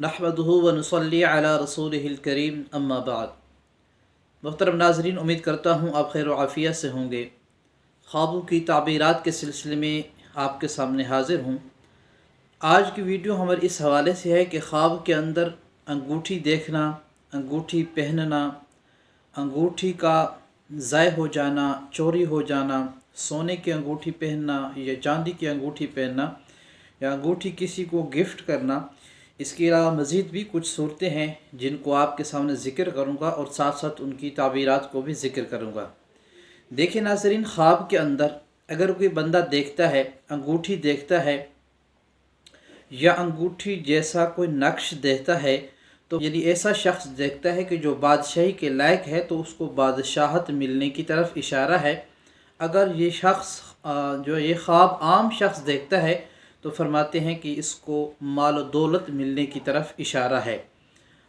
नहमदुहु व नुसल्ली अला रसूलिहिल करीम अम्मा बाद। मोहतरम नाज़रीन, उम्मीद करता हूँ आप खैर आफ़ियत से होंगे। ख्वाबों की ताबीरात के सिलसिले में आपके सामने हाज़िर हूँ। आज की वीडियो हमारी इस हवाले से है कि ख्वाब के अंदर अंगूठी देखना, अंगूठी पहनना, अंगूठी का ज़ाय हो जाना, चोरी हो जाना, सोने की अंगूठी पहनना या चांदी की अंगूठी पहनना या अंगूठी किसी को गिफ्ट करना। इसके अलावा मज़ीद भी कुछ सूरतें हैं जिनको आपके सामने ज़िक्र करूँगा और साथ साथ उनकी ताबीरात को भी ज़िक्र करूँगा। देखिए नाज़रीन, ख्वाब के अंदर अगर कोई बंदा देखता है, अंगूठी देखता है या अंगूठी जैसा कोई नक्श देखता है, तो यानी ऐसा शख्स देखता है कि जो बादशाही के लायक है, तो उसको बादशाहत मिलने की तरफ इशारा है। अगर ये शख्स जो ये ख्वाब आम शख्स देखता है तो फरमाते हैं कि इसको माल और दौलत मिलने की तरफ इशारा है।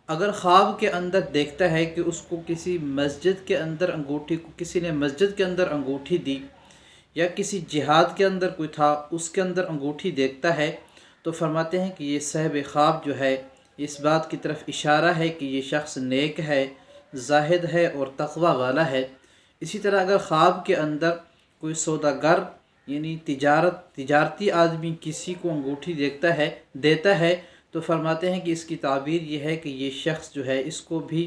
अगर ख्वाब के अंदर देखता है कि उसको किसी मस्जिद के अंदर अंगूठी को किसी ने मस्जिद के अंदर अंगूठी दी या किसी जिहाद के अंदर कोई था उसके अंदर अंगूठी देखता है, तो फरमाते हैं कि ये साहिब ख्वाब जो है इस बात की तरफ इशारा है कि ये शख्स नेक है, जाहिद है और तक़वा वाला है। इसी तरह अगर ख्वाब के अंदर कोई सौदागर यानी तिजारती आदमी किसी को अंगूठी देता है, तो फरमाते हैं कि इसकी ताबीर ये है कि ये शख्स जो है इसको भी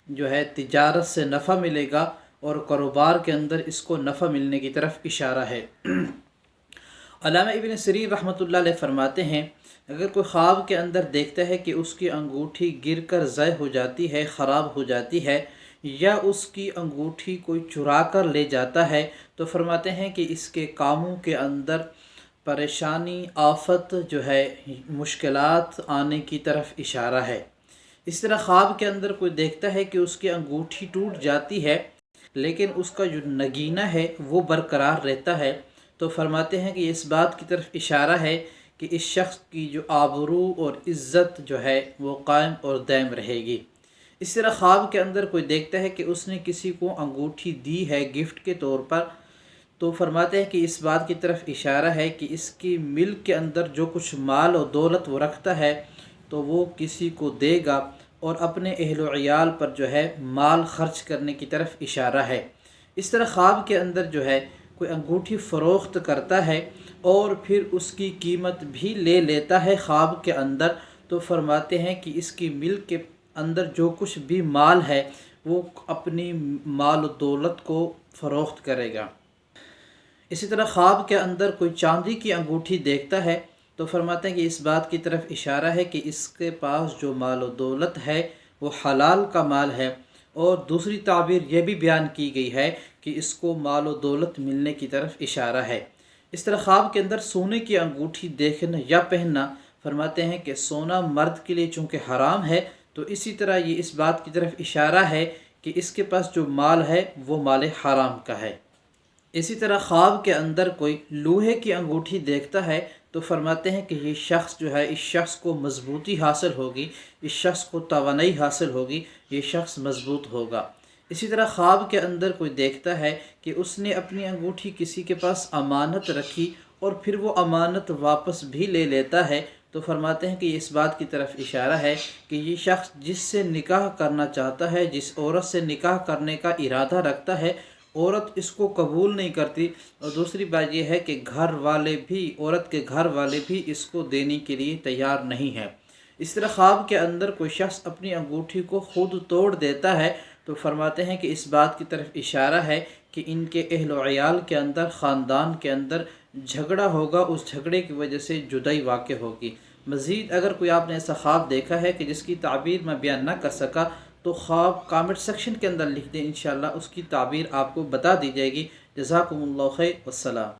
जो है तिजारत से नफ़ा मिलेगा और कारोबार के अंदर इसको नफ़ा मिलने की तरफ इशारा है। अल्लामा इब्न सिरीन रहमतुल्लाह अलैह फरमाते हैं, अगर कोई ख्वाब के अंदर देखता है कि उसकी अंगूठी गिर कर ज़ाय हो जाती है, ख़राब हो जाती है या उसकी अंगूठी कोई चुरा कर ले जाता है, तो फरमाते हैं कि इसके कामों के अंदर परेशानी, आफत जो है, मुश्किलात आने की तरफ इशारा है। इस तरह ख्वाब के अंदर कोई देखता है कि उसकी अंगूठी टूट जाती है लेकिन उसका जो नगीना है वो बरकरार रहता है, तो फरमाते हैं कि इस बात की तरफ इशारा है कि इस शख्स की जो आबरू और इज़्ज़त जो है वो कायम और दायम रहेगी। इस तरह ख्वाब के अंदर कोई देखता है कि उसने किसी को अंगूठी दी है गिफ्ट के तौर पर, तो फरमाते हैं कि इस बात की तरफ इशारा है कि इसकी मिल्क के अंदर जो कुछ माल और दौलत वो रखता है तो वो किसी को देगा और अपने अहल व इयाल पर जो है माल खर्च करने की तरफ इशारा है। इस तरह ख्वाब के अंदर जो है कोई अंगूठी फ़रोख्त करता है और फिर उसकी कीमत भी ले लेता है ख्वाब के अंदर, तो फरमाते हैं कि इसकी मिल्क के अंदर जो कुछ भी माल है वो अपनी माल और दौलत को फ़रोख्त करेगा। इसी तरह ख्वाब के अंदर कोई चांदी की अंगूठी देखता है तो फरमाते हैं कि इस बात की तरफ इशारा है कि इसके पास जो माल और दौलत है वो हलाल का माल है। और दूसरी ताबीर यह भी बयान की गई है कि इसको माल और दौलत मिलने की तरफ इशारा है। इस तरह ख्वाब के अंदर सोने की अंगूठी देखना या पहनना, फरमाते हैं कि सोना मर्द के लिए चूँकि हराम है, तो इसी तरह ये इस बात की तरफ इशारा है कि इसके पास जो माल है वो माल हराम का है। इसी तरह ख्वाब के अंदर कोई लोहे की अंगूठी देखता है तो फरमाते हैं कि ये शख्स जो है, इस शख्स को मजबूती हासिल होगी, इस शख्स को तवानाई हासिल होगी, ये शख्स मजबूत होगा। इसी तरह ख्वाब के अंदर कोई देखता है कि उसने अपनी अंगूठी किसी के पास अमानत रखी और फिर वो अमानत वापस भी ले लेता है, तो फरमाते हैं कि इस बात की तरफ इशारा है कि ये शख्स जिससे निकाह करना चाहता है, जिस औरत से निकाह करने का इरादा रखता है, औरत इसको कबूल नहीं करती। और दूसरी बात यह है कि औरत के घर वाले भी इसको देने के लिए तैयार नहीं है। इस तरह ख्वाब के अंदर कोई शख्स अपनी अंगूठी को खुद तोड़ देता है तो फरमाते हैं कि इस बात की तरफ इशारा है कि इनके अहल व इयाल के अंदर, ख़ानदान के अंदर झगड़ा होगा, उस झगड़े की वजह से जुदाई वाक़ होगी। मज़ीद अगर कोई आपने ऐसा ख्वाब देखा है कि जिसकी ताबीर मैं बयान ना कर सका, तो ख्वाब कमेंट सेक्शन के अंदर लिख दें, इंशाअल्लाह उसकी ताबीर आपको बता दी जाएगी। जज़ाकुमुल्लाहु खैर, वस्सलाम।